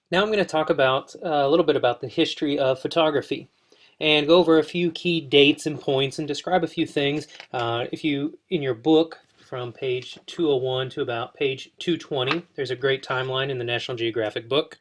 Now I'm going to talk about a little bit about the history of photography and go over a few key dates and points and describe a few things. If you, in your book, from page 201 to about page 220, there's a great timeline in the National Geographic book.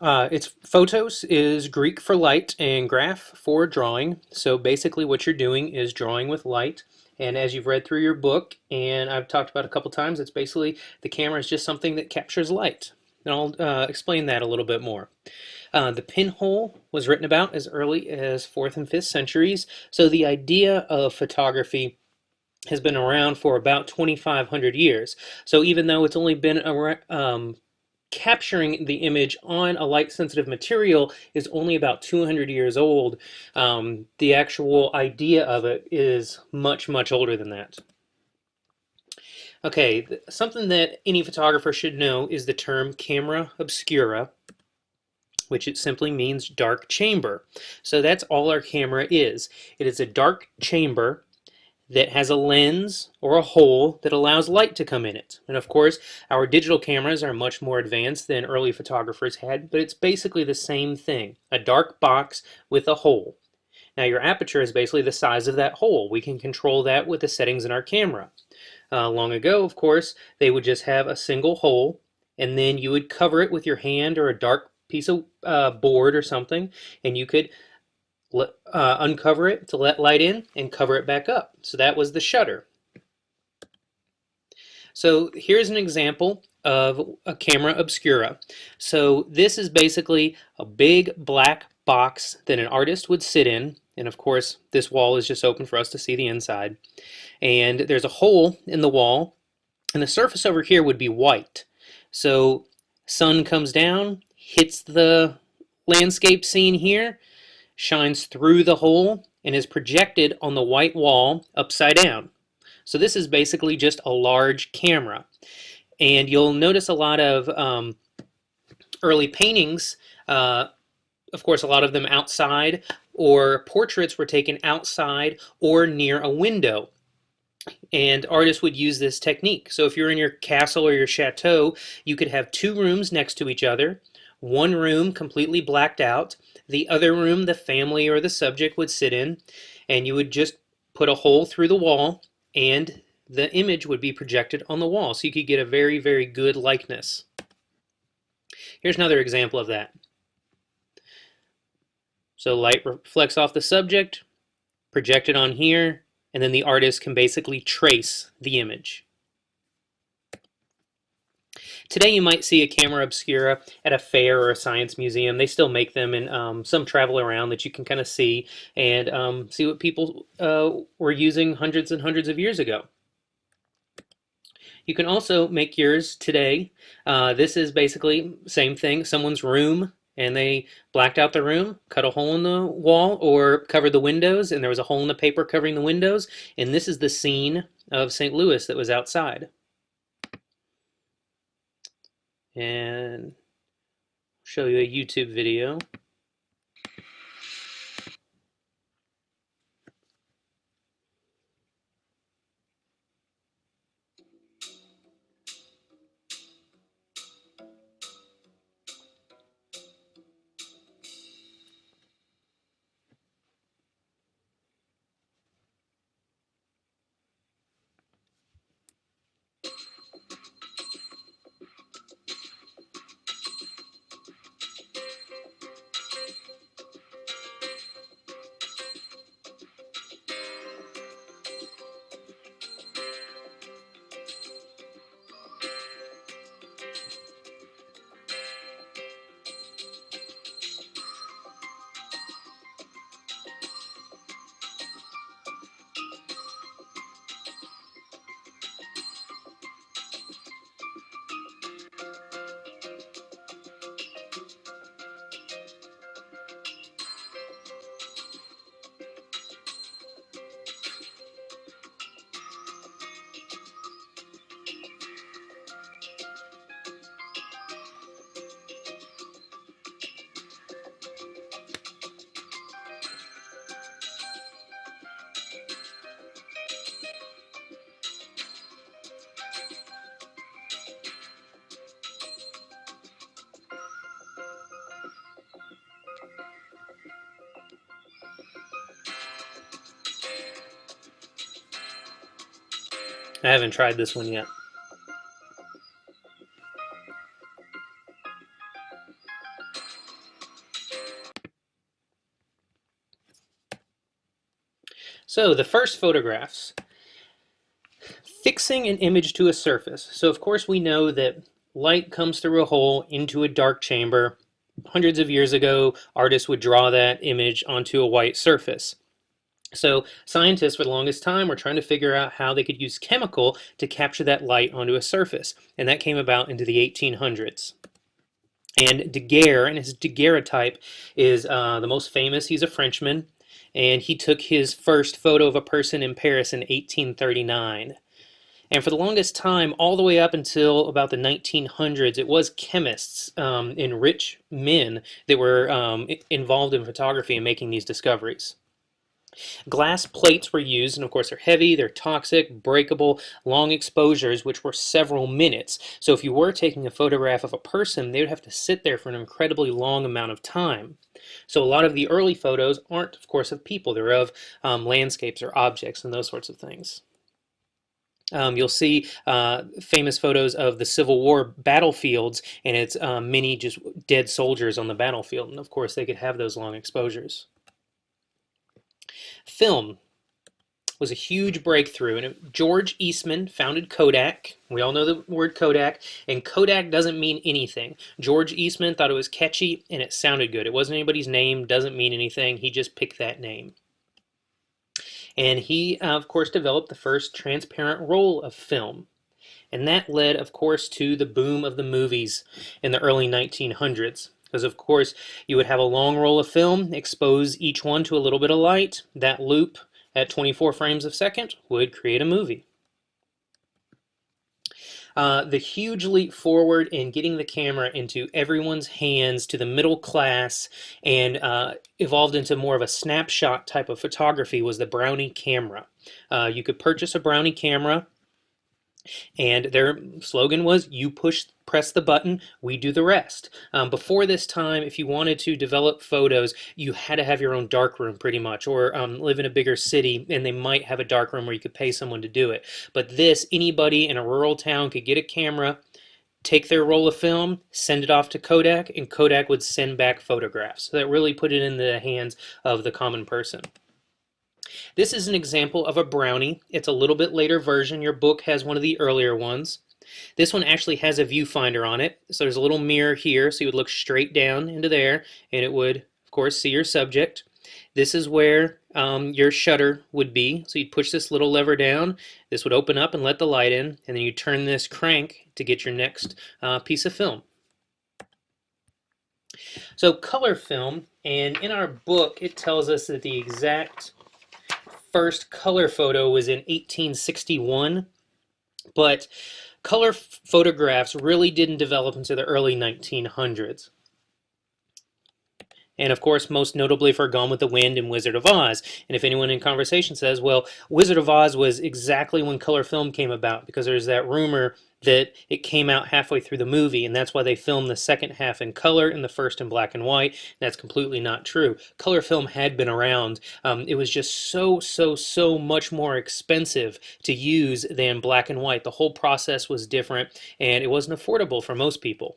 It's photos is Greek for light and graph for drawing. So basically what you're doing is drawing with light. And as you've read through your book, and I've talked about a couple times, it's basically the camera is just something that captures light. And I'll explain that a little bit more. The pinhole was written about as early as 4th and 5th centuries. So the idea of photography has been around for about 2,500 years. So even though it's only been capturing the image on a light sensitive material is only about 200 years old, the actual idea of it is much, much older than that. Okay, something that any photographer should know is the term camera obscura, which it simply means dark chamber. So that's all our camera is. It is a dark chamber that has a lens or a hole that allows light to come in it. And of course, our digital cameras are much more advanced than early photographers had, but it's basically the same thing, a dark box with a hole. Now your aperture is basically the size of that hole. We can control that with the settings in our camera. Long ago, of course, they would just have a single hole, and then you would cover it with your hand or a dark piece of board or something, and you could uncover it to let light in and cover it back up. So that was the shutter. So here's an example of a camera obscura. So this is basically a big black box that an artist would sit in. And of course, this wall is just open for us to see the inside. And there's a hole in the wall, and the surface over here would be white. So sun comes down, hits the landscape scene here, shines through the hole, and is projected on the white wall upside down. So this is basically just a large camera. And you'll notice a lot of early paintings, of course, a lot of them outside, or portraits were taken outside or near a window. And artists would use this technique. So if you're in your castle or your chateau, you could have two rooms next to each other, one room completely blacked out, the other room the family or the subject would sit in, and you would just put a hole through the wall and the image would be projected on the wall. So you could get a very, very good likeness. Here's another example of that. So light reflects off the subject, projected on here, and then the artist can basically trace the image. Today you might see a camera obscura at a fair or a science museum. They still make them, and some travel around that you can kind of see and see what people were using hundreds and hundreds of years ago. You can also make yours today. This is basically same thing, someone's room, and they blacked out the room, cut a hole in the wall, or covered the windows, and there was a hole in the paper covering the windows. And this is the scene of St. Louis that was outside. And show you a YouTube video. I haven't tried this one yet. So the first photographs, fixing an image to a surface. So of course we know that light comes through a hole into a dark chamber. Hundreds of years ago, artists would draw that image onto a white surface. So scientists for the longest time were trying to figure out how they could use chemical to capture that light onto a surface. And that came about into the 1800s. And Daguerre and his daguerreotype is the most famous. He's a Frenchman, and he took his first photo of a person in Paris in 1839. And for the longest time, all the way up until about the 1900s, it was chemists and rich men that were involved in photography and making these discoveries. Glass plates were used, and of course they're heavy, they're toxic, breakable, long exposures, which were several minutes. So if you were taking a photograph of a person, they would have to sit there for an incredibly long amount of time. So a lot of the early photos aren't, of course, of people. They're of landscapes or objects and those sorts of things. You'll see famous photos of the Civil War battlefields, and it's many just dead soldiers on the battlefield. And of course, they could have those long exposures. Film was a huge breakthrough, and George Eastman founded Kodak. We all know the word Kodak, and Kodak doesn't mean anything. George Eastman thought it was catchy and it sounded good. It wasn't anybody's name, doesn't mean anything. He just picked that name. And he, of course, developed the first transparent roll of film. And that led, of course, to the boom of the movies in the early 1900s. Because, of course, you would have a long roll of film, expose each one to a little bit of light. That loop at 24 frames a second would create a movie. The huge leap forward in getting the camera into everyone's hands, to the middle class, and evolved into more of a snapshot type of photography was the Brownie camera. You could purchase a Brownie camera, and their slogan was, "You press the button, we do the rest." Before this time, if you wanted to develop photos, you had to have your own darkroom pretty much, or live in a bigger city, and they might have a darkroom where you could pay someone to do it. But this, anybody in a rural town could get a camera, take their roll of film, send it off to Kodak, and Kodak would send back photographs. So that really put it in the hands of the common person. This is an example of a Brownie. It's a little bit later version. Your book has one of the earlier ones. This one actually has a viewfinder on it. So there's a little mirror here, so you would look straight down into there, and it would, of course, see your subject. This is where your shutter would be. So you'd push this little lever down. This would open up and let the light in, and then you turn this crank to get your next piece of film. So color film, and in our book it tells us that the exact first color photo was in 1861, but color photographs really didn't develop until the early 1900s. And of course, most notably for Gone with the Wind and Wizard of Oz. And if anyone in conversation says, well, Wizard of Oz was exactly when color film came about, because there's that rumor that it came out halfway through the movie, and that's why they filmed the second half in color and the first in black and white. That's completely not true. Color film had been around. It was just so much more expensive to use than black and white. The whole process was different, and it wasn't affordable for most people.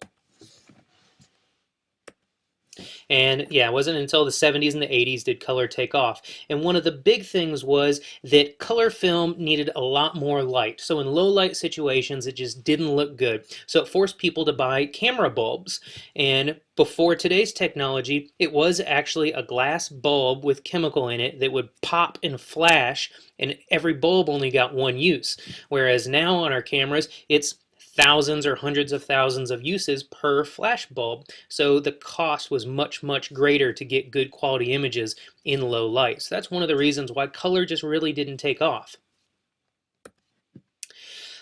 And yeah, it wasn't until the 70s and the 80s did color take off. And one of the big things was that color film needed a lot more light. So in low light situations, it just didn't look good. So it forced people to buy camera bulbs. And before today's technology, it was actually a glass bulb with chemical in it that would pop and flash, and every bulb only got one use. Whereas now on our cameras, it's thousands or hundreds of thousands of uses per flash bulb. So the cost was much greater to get good quality images in low light. So that's one of the reasons why color just really didn't take off.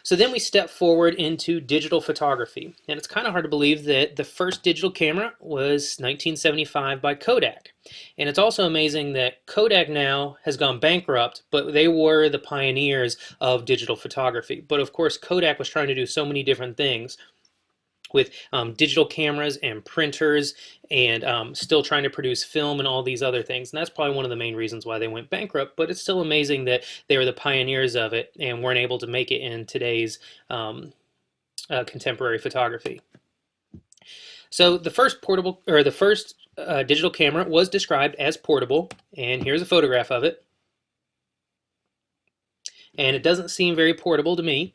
So then we step forward into digital photography. And it's kind of hard to believe that the first digital camera was 1975 by Kodak. And it's also amazing that Kodak now has gone bankrupt, but they were the pioneers of digital photography. But of course, Kodak was trying to do so many different things. with digital cameras and printers and still trying to produce film and all these other things. And that's probably one of the main reasons why they went bankrupt, but it's still amazing that they were the pioneers of it and weren't able to make it in today's contemporary photography. So the first portable, or the first digital camera was described as portable, and here's a photograph of it. And it doesn't seem very portable to me.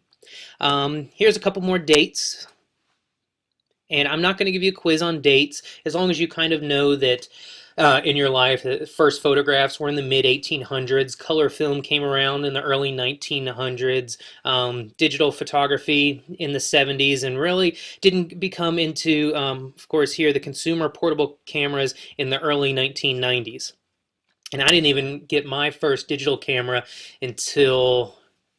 Here's a couple more dates. And I'm not going to give you a quiz on dates, as long as you kind of know that in your life, the first photographs were in the mid 1800s. Color film came around in the early 1900s. Digital photography in the 70s, and really didn't become into, of course, here the consumer portable cameras in the early 1990s. And I didn't even get my first digital camera until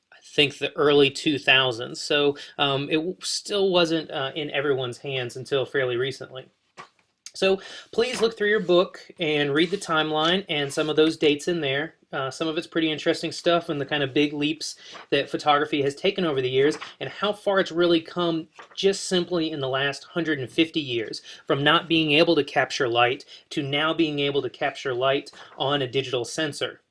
I think the early 2000s. So it still wasn't in everyone's hands until fairly recently. So please look through your book and read the timeline and some of those dates in there. Some of it's pretty interesting stuff, and the kind of big leaps that photography has taken over the years and how far it's really come just simply in the last 150 years, from not being able to capture light to now being able to capture light on a digital sensor.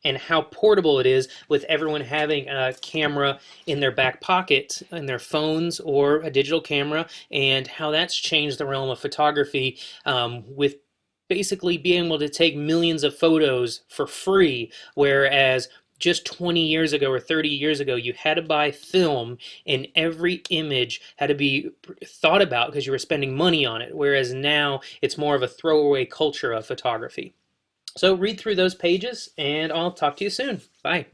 And how portable it is, with everyone having a camera in their back pocket, in their phones, or a digital camera, and how that's changed the realm of photography, with basically being able to take millions of photos for free, whereas just 20 years ago or 30 years ago, you had to buy film, and every image had to be thought about because you were spending money on it, whereas now it's more of a throwaway culture of photography. So read through those pages, and I'll talk to you soon. Bye.